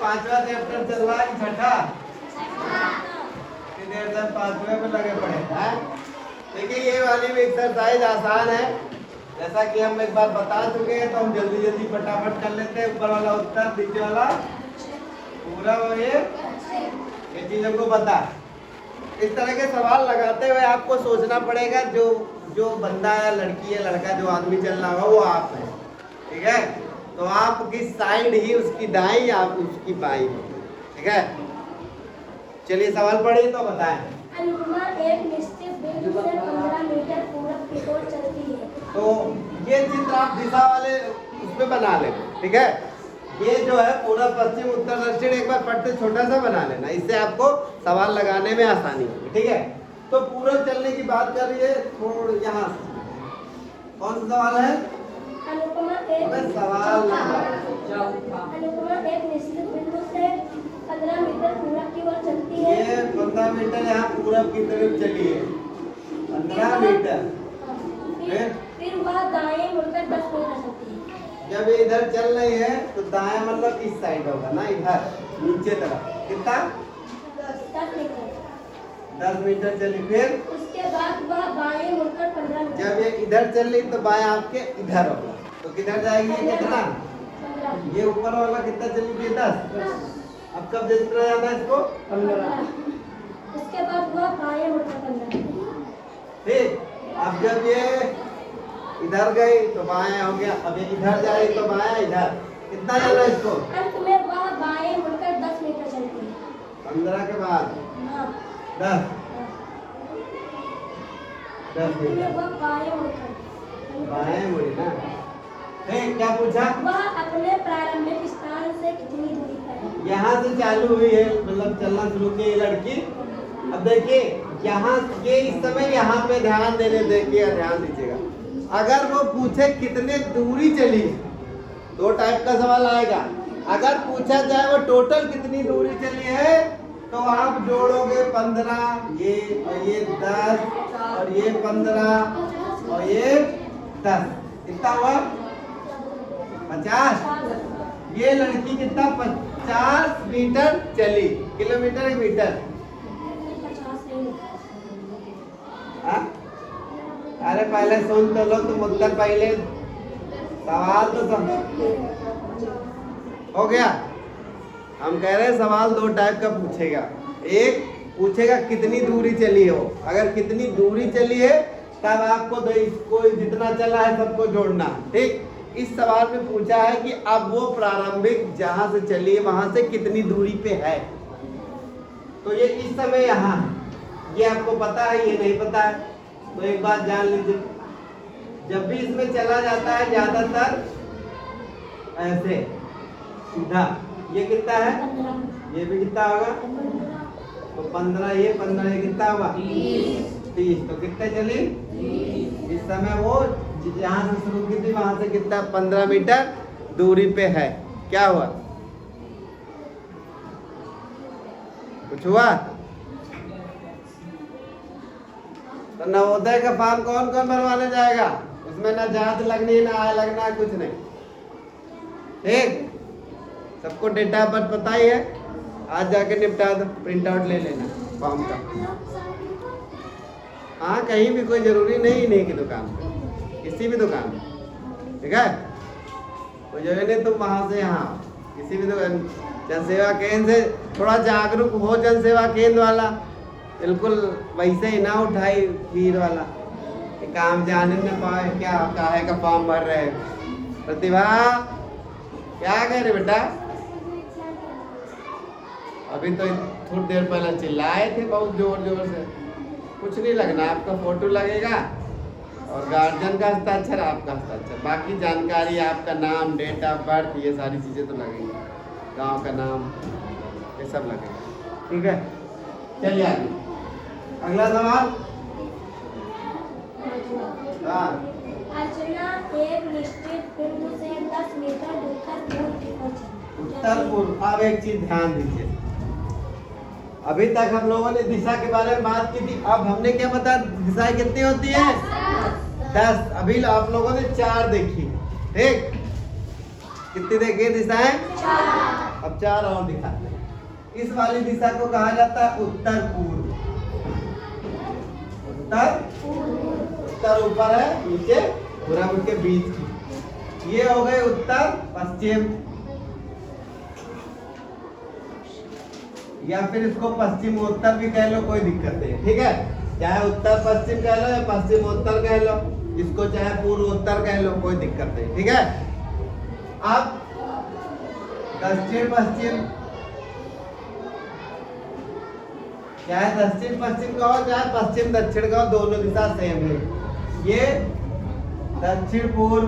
पांचवा चैप्टर चल रहा है, छठा कितनी देर तक पांचवे में लगे पड़े हैं। देखिए ये वाली भी एक्सरसाइज आसान है, जैसा कि हम एक बार बता चुके हैं, तो हम जल्दी जल्दी फटाफट कर लेते हैं। ऊपर वाला उत्तर, नीचे वाला पूरा, ये चीजों को बता। इस तरह के सवाल लगाते हुए आपको सोचना पड़ेगा, जो बंदा है, लड़की है, लड़का, जो आदमी चल रहा हो वो आप है, ठीक है। तो आपकी साइड ही उसकी दाई, आप उसकी बाई, ठीक है। चलिए सवाल पढ़िए तो बताएं। अनुपमा एक निश्चित बिंदु से 15 मीटर पूरब की ओर चलती है। तो ये चित्र आप दिशा वाले उसमें बना लें, ठीक है। ये जो है पूर्व पश्चिम उत्तर दक्षिण एक बार पढ़ते छोटा सा बना लेना, इससे आपको सवाल लगाने में आसानी होगी, ठीक है। तो पूरब चलने की बात कर रही है, थोड़ा यहाँ कौन सा सवाल है? अनुपमा एक निश्चित बिंदु से 15 मीटर पूरब की ओर चलती है। ये 15 मीटर यहाँ पूरब की तरफ चली है, 15 मीटर। फिर वह दाएं मुड़कर 10 मीटर चलती है। जब ये इधर चल रही है तो दाएं मतलब इस साइड होगा ना, इधर नीचे तरफ। कितना? 10 मीटर। 10 मीटर चली। फिर उसके बाद वह बाएं मुड़कर 15 मीटर। जब ये इधर चल रही तो बाएं आपके इधर होगा, तो किधर जाएगी? ये कितना? 15। ये ऊपर वाला कितना चली गई? 10। अब कब जितना जाना है इसको? 15। उसके बाद वह बाएं मुड़कर 15। ठीक। अब जब ये इधर गई तो बाएं हो गया, अब ये इधर जाए तो बाएं, इधर कितना जाना है इसको? अंत में वह बाएं मुड़कर 10 मीटर चलती है। 15 के बाद 10 मीटर वह बाएं मुड़कर बाएं मुड़ी ना। ठीक, क्या पूछा? वह अपने प्रारंभिक स्थान से कितनी दूरी पर है? यहाँ से चालू हुई है, मतलब चलना शुरू की लड़की। अब देखिए यहाँ ये इस समय यहाँ पे ध्यान देने, देखिए ध्यान दीजिएगा। अगर वो पूछे कितने दूरी चली, दो टाइप का सवाल आएगा। अगर पूछा जाए वो टोटल कितनी दूरी चली है, तो आप जोड़ोगे 15, ये और ये 10 और ये 15 और ये 10, कितना हुआ? 50। ये लड़की कितना? 50 मीटर चली। Kilometre, metre? हाँ? अरे पहले सुन तो लो, तुम उत्तर पहले, सवाल तो हो गया। हम कह रहे हैं सवाल दो टाइप का पूछेगा। एक पूछेगा कितनी दूरी चली हो, अगर कितनी दूरी चली है तब आपको कोई जितना चला है सबको जोड़ना, ठीक। इस सवाल में पूछा है कि अब वो प्रारंभिक जहां से चली है वहां से कितनी दूरी पे है। तो ये इस समय यहाँ, ये आपको पता है, ये नहीं पता है, तो एक बात जान लीजिए, जब भी इसमें चला जाता है ज्यादातर ऐसे सीधा, ये कितना है? ये भी कितना होगा? तो 15, ये 15, ये कितना होगा? 30। तो कितने चली? इस समय वो जहाँ से शुरू की थी वहां से कितना? 15 मीटर दूरी पे है। क्या हुआ? कुछ हुआ? तो नवोदय का फॉर्म कौन कौन भरवाने जाएगा? उसमें ना जांच लगनी, ना आय लगना, कुछ नहीं, ठीक। सबको डेटा ऑफ बर्थ पता ही है, आज जाके निपटा दो, प्रिंट आउट ले लेना फॉर्म का। हाँ, कहीं भी, कोई जरूरी नहीं इन्हीं की दुकान पे, किसी भी दुकान में, ठीक है। तो जो है नहीं, तुम वहाँ से यहाँ किसी भी दुकान, जनसेवा केंद्र से थोड़ा जागरूक हो, जनसेवा केंद्र वाला बिल्कुल वैसे ही ना उठाई भीड़ वाला, काम जाने न पाए, क्या काहे का फॉर्म भर रहे हैं। प्रतिभा क्या कह रहे बेटा? अभी तो थोड़ी देर पहले चिल्लाए थे बहुत जोर जोर से। कुछ नहीं लगना, आपका फोटो लगेगा और गार्जियन का हस्ताक्षर, आपका हस्ताक्षर, बाकी जानकारी आपका नाम, डेट ऑफ बर्थ, ये सारी चीज़ें तो लगेंगी, गांव का नाम, ये सब लगेगा, ठीक है। चलिए आगे, अगला सवाल। हाँ, अर्चना एक निश्चित बिंदु से 10 मीटर उत्तर पूर्व की ओर चली। उत्तर पूर्व। अब एक चीज ध्यान दीजिए, अभी तक हम लोगों ने दिशा के बारे में बात की थी, अब हमने क्या बताया? दिशाएं कितनी होती है? 10। अभी आप लोगों ने 4 देखी, ठीक। कितनी देखिए दिशाएं? अब 4 और दिखाते हैं। इस वाली दिशा को कहा जाता है उत्तर पूर्व। उत्तर ऊपर है, नीचे पूरब के बीच की। ये हो गए उत्तर पश्चिम, या फिर इसको पश्चिम उत्तर भी कह लो, कोई दिक्कत नहीं, ठीक है। चाहे उत्तर पश्चिम कह लो या पश्चिम उत्तर कह लो, इसको चाहे पूर्व उत्तर कह लो, कोई दिक्कत नहीं, ठीक है। अब दक्षिण पश्चिम, चाहे दक्षिण पश्चिम कहो चाहे पश्चिम दक्षिण कहो, दोनों दिशा सेम है। ये दक्षिण पूर्व,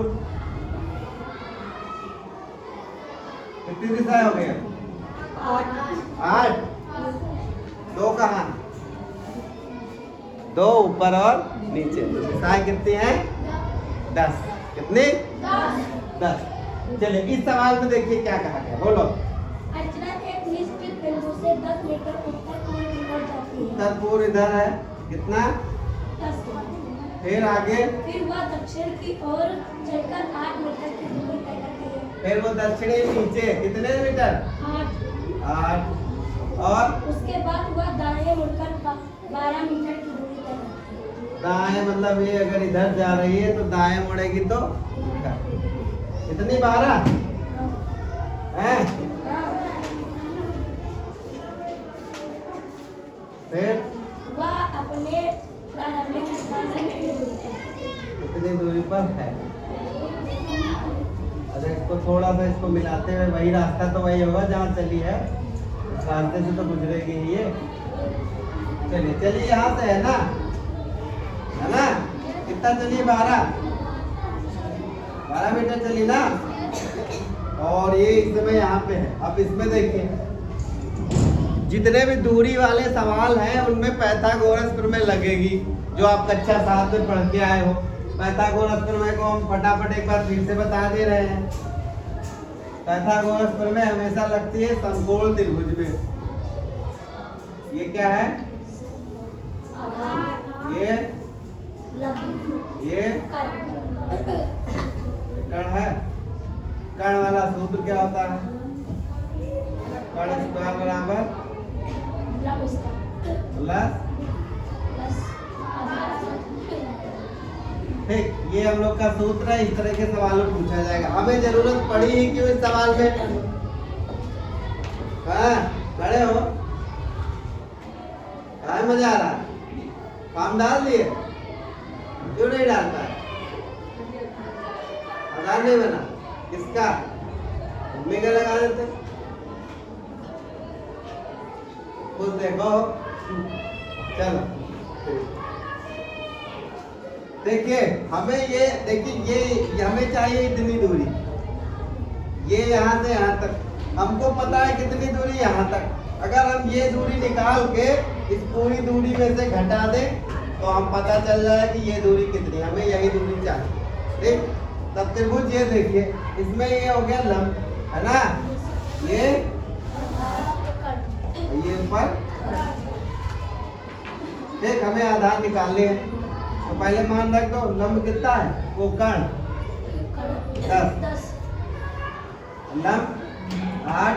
कितनी दिशाएं हो गई? 8। 2 कहाँ? 2 ऊपर और नीचे, तो दिशाएं कितनी हैं? 10। कितनी? 10। चलिए इस सवाल में देखिए क्या कहा गया, बोलो। अर्चना एक निश्चित बिंदु से 10 मीटर उत्तर पूर्व की ओर जाती है। उत्तर पूर्व इधर है, कितना? 10। फिर आगे? फिर वह दक्षिण की ओर चलकर 8 मीटर की दूरी तय करती है। फिर वो दक्षिणी नीचे कितने मीटर? 8। और उसके बाद वह दाएं मुड़कर 12 मीटर की दूरी तय करती है। दाएं मतलब ये अगर इधर जा रही है तो दाएं मुड़ेगी तो कितनी? 12 है। फिर वह अपने प्रारंभिक स्थान से कितनी दूरी पर है? अरे इसको थोड़ा सा इसको मिलाते हुए, वही रास्ता तो वही होगा जहाँ चली है, इस रास्ते से तो गुजरेगी ही ये। चलिए चलिए यहाँ से है ना, कितना चलिए? 12 मीटर चली ना। और ये इस समय यहाँ पे है। अब इसमें देखिए जितने भी दूरी वाले सवाल हैं उनमें पाइथागोरस प्रमेय लगेगी, जो आप कक्षा 7 में पढ़ के आए हो। पाइथागोरस प्रमेय को हम फटाफट एक बार फिर से बता दे रहे हैं। पाइथागोरस प्रमेय हमेशा लगती है समकोण त्रिभुज में। ये क्या है? ये कर्ण है। कर्ण वाला सूत्र क्या होता है? कर्ण स्क्वायर बराबर प्लस, ठीक, ये हम लोग का सूत्र है। इस तरह के सवालों पूछा जाएगा। हमें जरूरत पड़ी ही क्यों इस सवाल में? हाँ, खड़े हो, क्या मजा आ रहा? काम डाल दिए? क्यों नहीं डालता है? आधार नहीं बना किसका? मम्मी का लगा देते। खुद देखो, चलो देखिए हमें ये, देखिए ये हमें चाहिए इतनी दूरी, ये यहाँ से यहाँ तक। हमको पता है कितनी दूरी यहाँ तक। अगर हम ये दूरी निकाल के इस पूरी दूरी में से घटा दें तो हम पता चल जाए कि ये दूरी कितनी, हमें यही दूरी चाहिए, ठीक। तब त्रिभुज ये देखिए, इसमें ये हो गया लंब, है ना, ये ऊपर, ठीक। हमें आधार निकालने हैं तो पहले मान रख दो, लंब कितना है? वो कर्ण 10, लंब 8,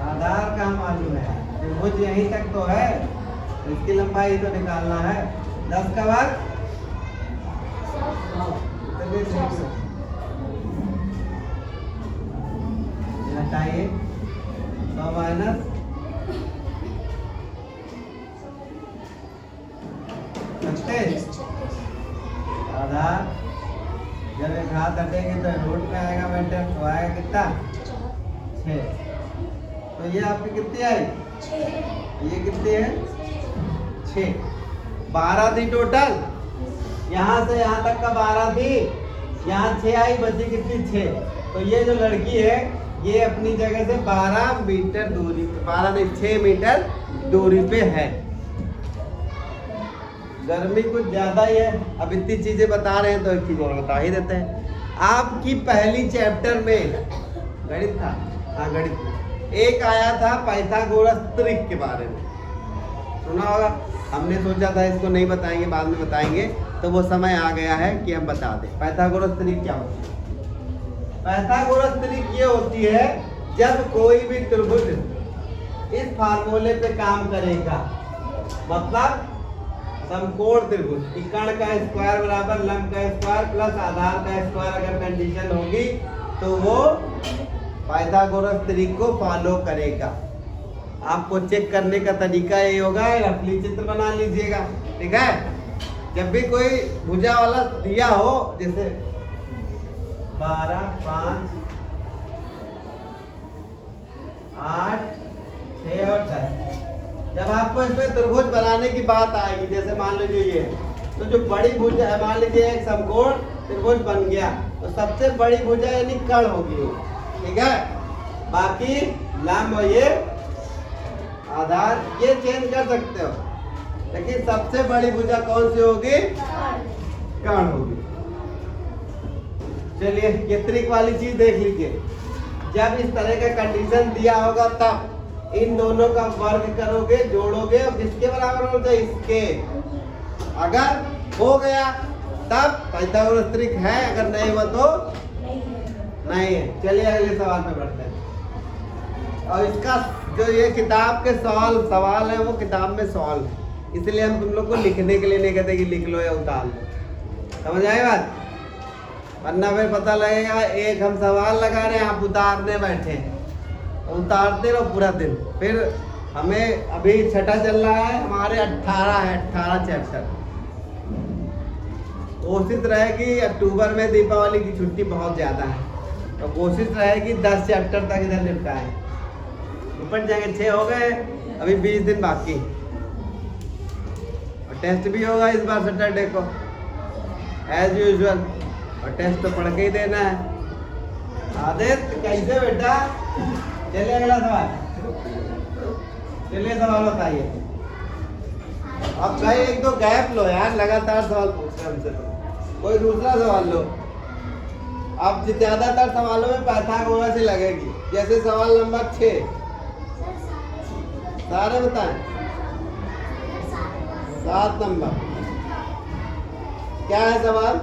आधार का मालूम है, त्रिभुज यहीं तक तो है, तो इसकी लंबाई तो निकालना है। 10 का वर्ग हटाइए, 100 माइनस 36, आधार जब एक हाथ हटेंगे तो रूट में आएगा बेटा, तो आएगा कितना? 6। तो ये आपकी कितनी आई? ये कितनी है? 6। 12 थी टोटल, यहाँ से यहाँ तक का 12 थी, यहाँ 6 आई, बची कितनी? 6। तो ये जो लड़की है ये अपनी जगह से 12 मीटर दूरी, 12 नहीं 6 मीटर दूरी पे है। गर्मी कुछ ज्यादा ही है, अब इतनी चीजें बता रहे हैं तो एक चीज और बता ही देते हैं। आपकी पहली चैप्टर में गणित था, हाँ गणित में एक आया था पाइथागोरस त्रिक के बारे में, सुना होगा। हमने सोचा था इसको नहीं बताएंगे, बाद में बताएंगे, तो वो समय आ गया है कि हम बता दें पाइथागोरस त्रिक क्या होता है। पाइथागोरस त्रिक ये होती है जब कोई भी त्रिभुज इस फार्मूले पे काम करेगा, मतलब समकोण त्रिभुज कि कर्ण का स्क्वायर बराबर लंब का स्क्वायर प्लस आधार का स्क्वायर अगर कंडीशन होगी तो वो पाइथागोरस त्रिक को फॉलो करेगा। आपको चेक करने का तरीका ये होगा, रफली चित्र बना लीजिएगा, ठीक है। जब भी कोई भुजा वाला दिया हो, जैसे 12, 5, 8, 6 और 10, जब आपको इसमें त्रिभुज बनाने की बात आएगी, जैसे मान लीजिए ये, तो जो बड़ी भुजा है, मान लीजिए एक समकोण त्रिभुज बन गया, तो सबसे बड़ी भुजा यानी कर्ण होगी, ठीक है। बाकी लंब और ये आधार ये चेंज कर सकते हो, लेकिन सबसे बड़ी भुजा कौन सी होगी? कर्ण होगी। चलिए ये त्रिक वाली चीज देख लीजिए। जब इस तरह का कंडीशन दिया होगा तब इन दोनों का वर्ग करोगे, जोड़ोगे और किसके बराबर होगा? इसके। अगर हो गया तब पाइथागोरस त्रिक है, अगर नहीं हुआ तो नहीं है। चलिए अगले सवाल पे बढ़ते हैं। और इसका जो ये किताब के सवाल है वो किताब में सॉल्व है, इसलिए हम तुम लोग को लिखने के लिए नहीं कहते कि लिख लो या उतार लो, समझ आए बात? वरना फिर पता लगेगा एक हम सवाल लगा रहे हैं, आप उतारने बैठे हैं, उतारते रहो पूरा दिन। फिर हमें अभी छठा चल रहा है, हमारे 18 चैप्टर। कोशिश रहेगी अक्टूबर में दीपावली की छुट्टी बहुत ज़्यादा है, तो कोशिश रहेगी 10 चैप्टर तक इधर निपटाएं। निपट जाएंगे, 6 हो गए, अभी 20 दिन बाकी। और टेस्ट भी होगा इस बार सैटरडे को एज यूजुअल, और टेस्ट तो पढ़ के ही देना है। आदित्य कैसे बेटा? चलिए अगला सवाल, चलिए सवाल बताइए। अब भाई एक दो गैप लो यार, लगातार सवाल पूछ रहे हमसे, तो कोई दूसरा सवाल लो। अब ज्यादातर सवालों में पाइथागोरस ही लगेगी, जैसे सवाल नंबर 6, सारे बताएं। 7 नंबर क्या है सवाल?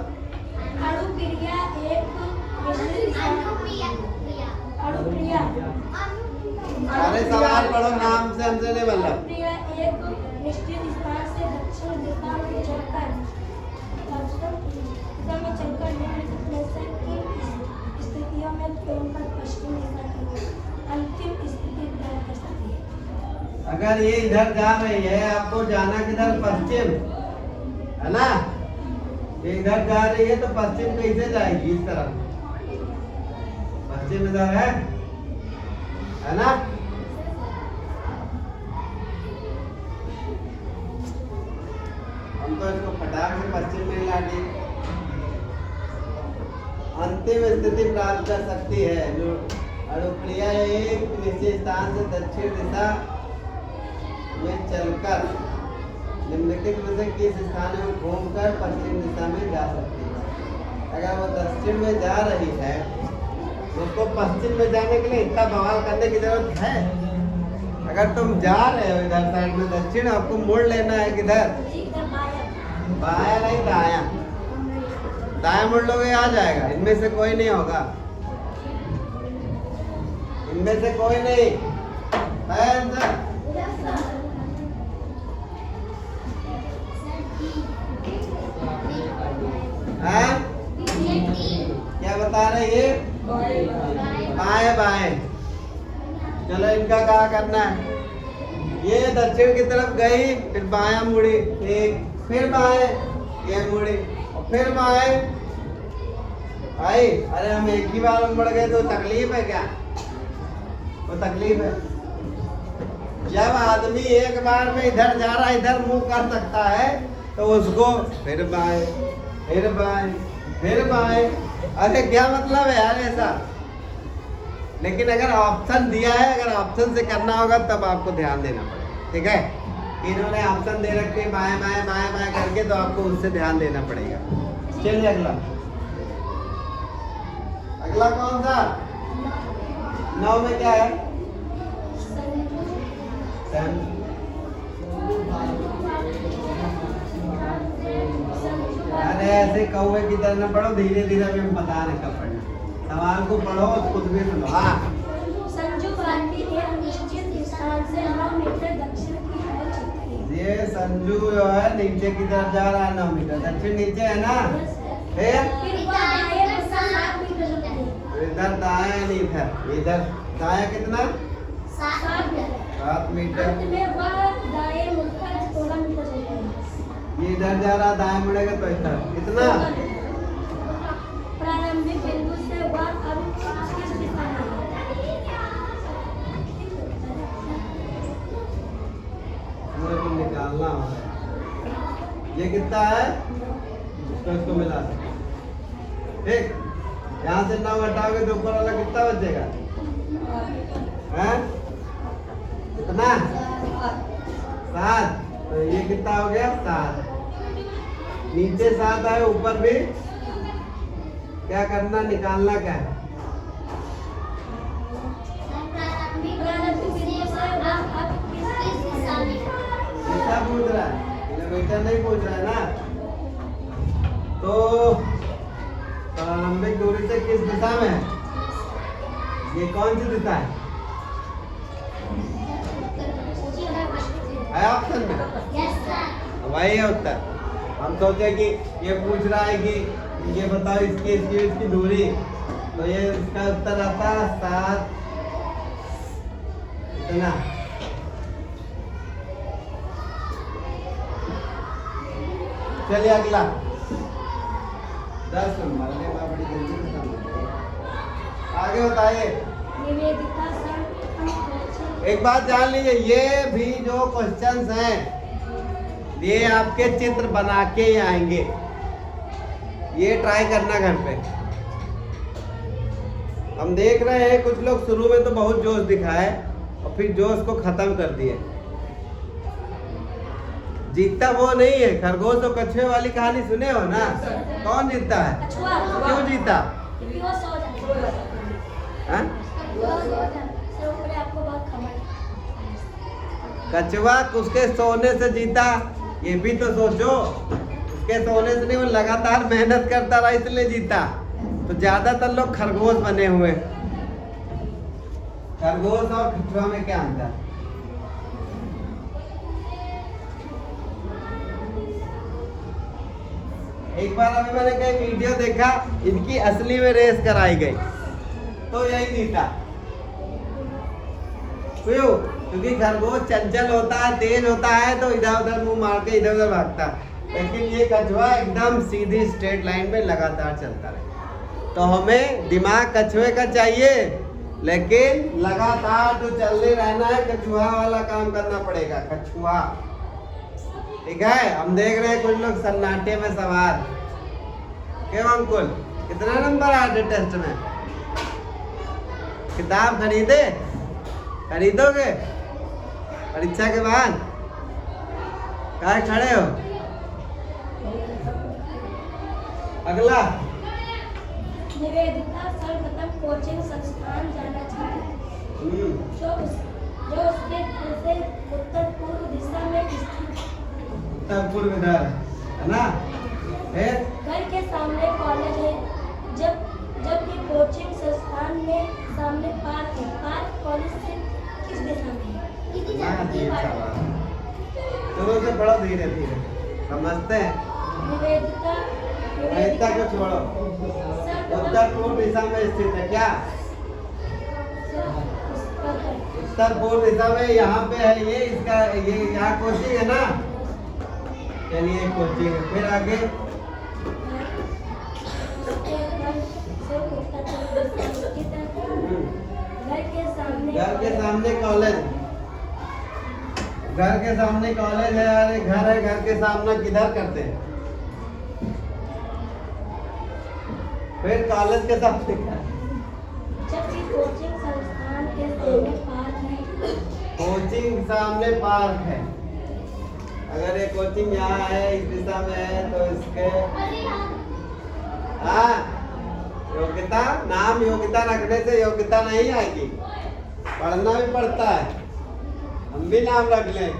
अणुक्रिया एक सारे सवाल पढ़ो, नाम से हमसे नहीं मतलब। अणुक्रिया एक निश्चित स्थान से दक्षिण दिशा में चलकर निम्नलिखित की स्थितियों में तुरंत पश्चिम दिशा की अंतिम स्थिति तय कर सकती है। अगर ये इधर जा रही है, आपको जाना किधर? पश्चिम, है ना? ये इधर जा रही है तो पश्चिम कैसे जाएगी? इस तरफ, पश्चिम इधर है ना? हम तो इसको फटाक से पश्चिम में लाने अंतिम स्थिति प्राप्त कर सकती है। जो अणुक्रिया एक निश्चित स्थान से दक्षिण दिशा में चलकर निम्नलिखित में से किस स्थान में घूमकर पश्चिम दिशा में जा सकती है। अगर वो दक्षिण में जा रही है तो उसको पश्चिम में जाने के लिए इतना बवाल करने की जरूरत है? अगर तुम जा रहे हो इधर साइड में दक्षिण, आपको मोड़ लेना है किधर? बाया नहीं दाया। दाया मोड़ लोगे आ जाएगा। इनमें से कोई नहीं होगा, इनमें से कोई नहीं है आंसर। क्या बता रहे ये? बाएं बाएं। चलो इनका क्या करना है? ये दक्षिण की तरफ गई, फिर बायां मुड़ी, एक फिर बाएं, ये मुड़ी और फिर बाएं आई। अरे हम एक ही बार में बढ़ गए तो तकलीफ है क्या? वो तकलीफ है। जब आदमी एक बार में इधर जा रहा है, इधर मुंह कर सकता है, तो उसको फिर बाएं, फिर बाएं, फिर बाएं। अरे क्या मतलब है यार ऐसा? लेकिन अगर ऑप्शन दिया है, अगर ऑप्शन से करना होगा तब आपको ध्यान देना पड़ेगा, ठीक है। इन्होंने ऑप्शन दे रखे बाएं बाएं बाएं बाएं करके, तो आपको उससे ध्यान देना पड़ेगा। चलिए अगला, अगला कौन सा? 9 में क्या है? अरे ऐसे कौवे की तरह न पढ़ो, धीरे धीरे हमें बता रहे कब पढ़ना। सवाल को पढ़ो, खुद भी सुनो। हाँ, संजू भारती के अनिश्चित स्थान से 9 मीटर दक्षिण की ओर चलती है। ये संजू जो है नीचे की तरफ जा रहा है 9 मीटर, दक्षिण नीचे है ना। फिर फिर वह दाएं मुड़कर 7 मीटर चलती है। इधर दाएं नहीं, इधर दाएं कितना? 7 मीटर। 7 मीटर। अंत में वह दाएं मुड़कर 16 मीटर चलती है। ये इधर जा रहा, दाएं मुड़ेगा तो इधर कितना? प्रारंभिक बिंदु से वह अब किस दिशा में है? मुझे को निकालना होगा। ये कितना है? इसको मिला दो। ठीक, यहाँ से 9 हटाओगे तो ऊपर वाला कितना बचेगा? हैं? कितना? 7। तो ये कितना हो गया? 7। नीचे 7 है, ऊपर भी क्या करना, निकालना क्या है? प्रारंभिक बिंदु से वह अब किस दिशा में है? कितना पूछ रहा है? किलोमीटर नहीं पूछ रहा है ना। तो प्रारंभिक दूरी से किस दिशा में है? ये कौन सी दिशा है? है ऑप्शन में? वही है उत्तर। हम सोचे कि ये पूछ रहा है कि ये बताओ इसकी दूरी, तो ये इसका उत्तर आता है 7। इतना। चलिए अगला 10 नंबर। बड़ी जल्दी खत्म हो गई। आगे बताइए। निवेदिता सर्वप्रथम एक बात जान लीजिए, ये भी जो क्वेश्चंस हैं ये आपके चित्र बना के ही आएंगे। ये ट्राई करना घर पे। हम देख रहे हैं कुछ लोग शुरू में तो बहुत जोश दिखाए और फिर जोश को खत्म कर दिए। जीतता वो नहीं है। खरगोश और कछुए वाली कहानी सुने हो ना? कौन जीतता है? कछुआ। क्यों जीता? क्योंकि वो सो जाता है। हाँ? वो सो जाता है। सो पड़े आपको बहुत खबर। कछुआ उसके सोने से जीता, ये भी तो सोचो। उसके सोने से नहीं, वो लगातार मेहनत करता रहा इसलिए जीता। तो ज्यादातर लोग खरगोश बने हुए। खरगोश और कछुआ में क्या अंतर? एक बार अभी मैंने कहीं वीडियो देखा, इनकी असली में रेस कराई गई तो यही जीता। क्यों? क्योंकि खरगोश चंचल होता है, तेज होता है, तो इधर उधर मुंह मार के इधर उधर भागता है। लेकिन ये कछुआ एकदम सीधी स्ट्रेट लाइन में लगातार चलता रहे। तो हमें दिमाग कछुए का चाहिए, लेकिन लगातार तो चलते रहना है। कछुआ वाला काम करना पड़ेगा। कछुआ, ठीक है। हम देख रहे हैं कुछ लोग सन्नाटे में सवार। क्यों अंकुल, कितना नंबर आए टेस्ट में? किताब खरीदे? खरीदोगे परीक्षा के बाद? कहाँ खड़े हो? अगला। निवेदिता सर्वप्रथम कोचिंग संस्थान जाना चाहती है, जो उसके घर से उत्तर पूर्व दिशा में स्थित है। उत्तर पूर्व इधर है ना? घर के सामने कॉलेज है, जबकि कोचिंग संस्थान में सामने पार्क है। पार्क कॉलेज से किस दिशा में है? चलो से पढ़ो धीरे धीरे, समझते हैं। निवेदिता को छोड़ो। उत्तर पूर्व दिशा में स्थित है क्या? उत्तर पूर्व दिशा में यहाँ पे है ये। इसका ये यहाँ कोचिंग है ना? चलिए कोचिंग है। फिर आगे घर के सामने कॉलेज। घर के सामने कॉलेज है। अरे घर है, घर के सामने किधर करते हैं? फिर कॉलेज के सामने क्या है? जबकि कोचिंग संस्थान के सामने पार्क है। कोचिंग सामने पार्क है। अगर ये कोचिंग यहाँ है, इस दिशा में है, तो इसके योग्यता, नाम योग्यता रखने से योग्यता नहीं आएगी। पढ़ना भी पड़ता है। हम भी नाम रख लें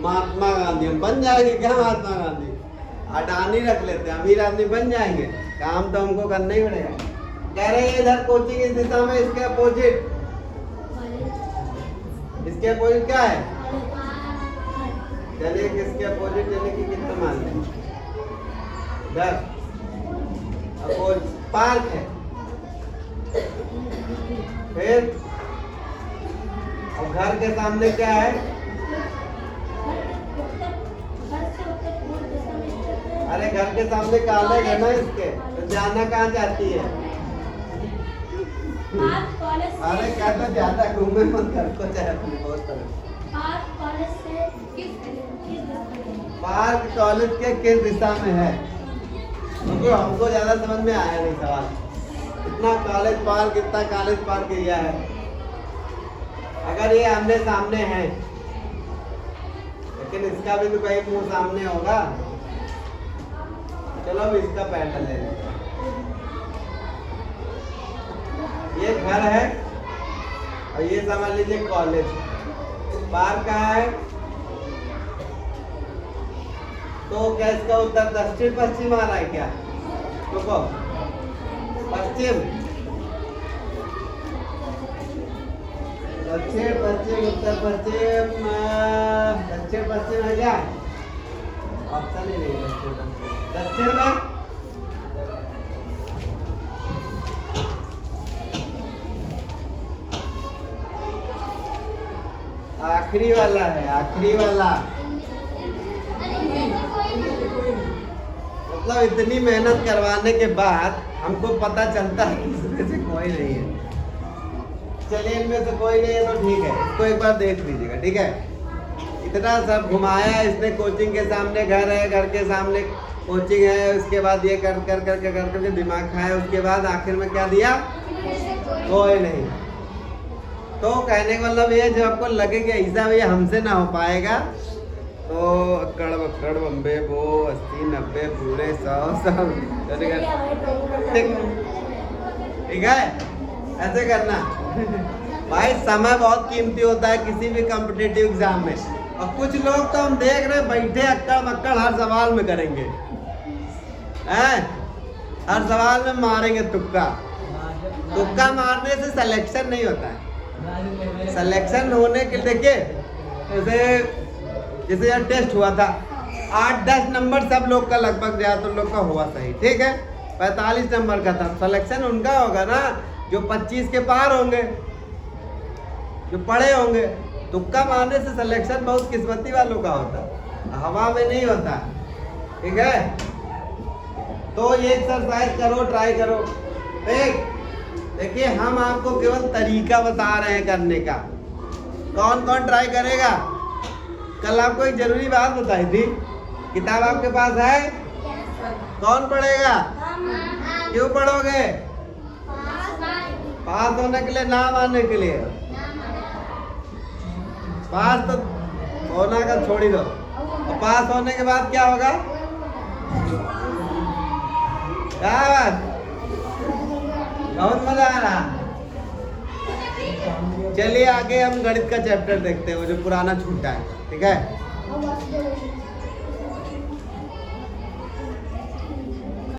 महात्मा गांधी, हम बन जाएंगे क्या महात्मा गांधी? अडानी रख लेते हैं, अमीर आदमी बन जाएंगे। काम तो हमको करना ही पड़ेगा। कह रहे हैं इधर कोचिंग इस दिशा में, इसके अपोजिट, इसके अपोजिट क्या है? चलिए किसके अपोजिट यानी कि कितना मान लें? इधर अपोजिट पार्क है। फिर और घर के सामने क्या है? अरे घर के सामने कॉलेज है ना इसके, तो जाना कहाँ चाहती है? अरे क्या तो ज्यादा घूमे मत, घर को चाहे अपने बहुत तरह। पार्क कॉलेज के किस दिशा में है? क्योंकि हमको ज्यादा समझ में आया नहीं सवाल। इतना कॉलेज पार्क, इतना कॉलेज पार्क एरिया है। अगर ये आमने सामने है, लेकिन इसका भी तो कहीं मुंह सामने होगा। चलो अब इसका पैटर्न ले लेते हैं। ये घर है और ये समझ लीजिए कॉलेज। पार्क कहाँ है? तो क्या इसका उत्तर दक्षिण पश्चिम आ रहा है क्या? रुको, पश्चिम, दक्षिण पश्चिम, उत्तर पश्चिम, दक्षिण पश्चिम है क्या? ऑप्शन ही नहीं है दक्षिण में। आखिरी वाला है, आखिरी वाला। मतलब इतनी मेहनत करवाने के बाद हमको पता चलता है कि इसमें से कोई नहीं है। चलिए इनमें से कोई नहीं है तो ठीक है, इसको एक बार देख लीजिएगा, ठीक है। इतना सब घुमाया इसने, कोचिंग के सामने घर है, घर के सामने कोचिंग है, उसके बाद ये कर करके दिमाग खाया, उसके बाद आखिर में क्या दिया? कोई नहीं। तो कहने का मतलब ये, जब आपको लगे कि ऐसा ये हमसे ना हो पाएगा, तो अक्कड़ बक्कड़ बम्बे बो 80 90 पूरे 100 ठीक है, ऐसे करना। भाई समय बहुत कीमती होता है किसी भी कॉम्पिटिटिव एग्जाम में। और कुछ लोग तो हम देख रहे बैठे अक्कड़ बक्कड़ हर सवाल में करेंगे, हैं? हर सवाल में मारेंगे तुक्का। तुक्का मारने से सिलेक्शन नहीं होता है। सिलेक्शन होने के देखिए, जैसे यार टेस्ट हुआ था, 8-10 नंबर सब लोग का लगभग ज़्यादातर लोग का हुआ सही, ठीक है। 45 नंबर का था। सिलेक्शन उनका होगा ना जो 25 के पार होंगे, जो पढ़े होंगे। तुक्का मारने से सिलेक्शन बहुत किस्मती वालों का होता है, हवा में नहीं होता, ठीक है। तो ये एक्सरसाइज करो, ट्राई करो। देखिए हम आपको केवल तरीका बता रहे हैं करने का। कौन कौन ट्राई करेगा? कल आपको एक जरूरी बात बताई थी, किताब आपके पास है? कौन पढ़ेगा? क्यों पढ़ोगे? पास होने के लिए, नाम आने के लिए। पास तो होना का छोड़ ही दो, और पास होने के बाद क्या होगा? क्या बात, बहुत मजा आ रहा। चलिए आगे हम गणित का चैप्टर देखते हैं, वो जो पुराना छूटा है, ठीक है।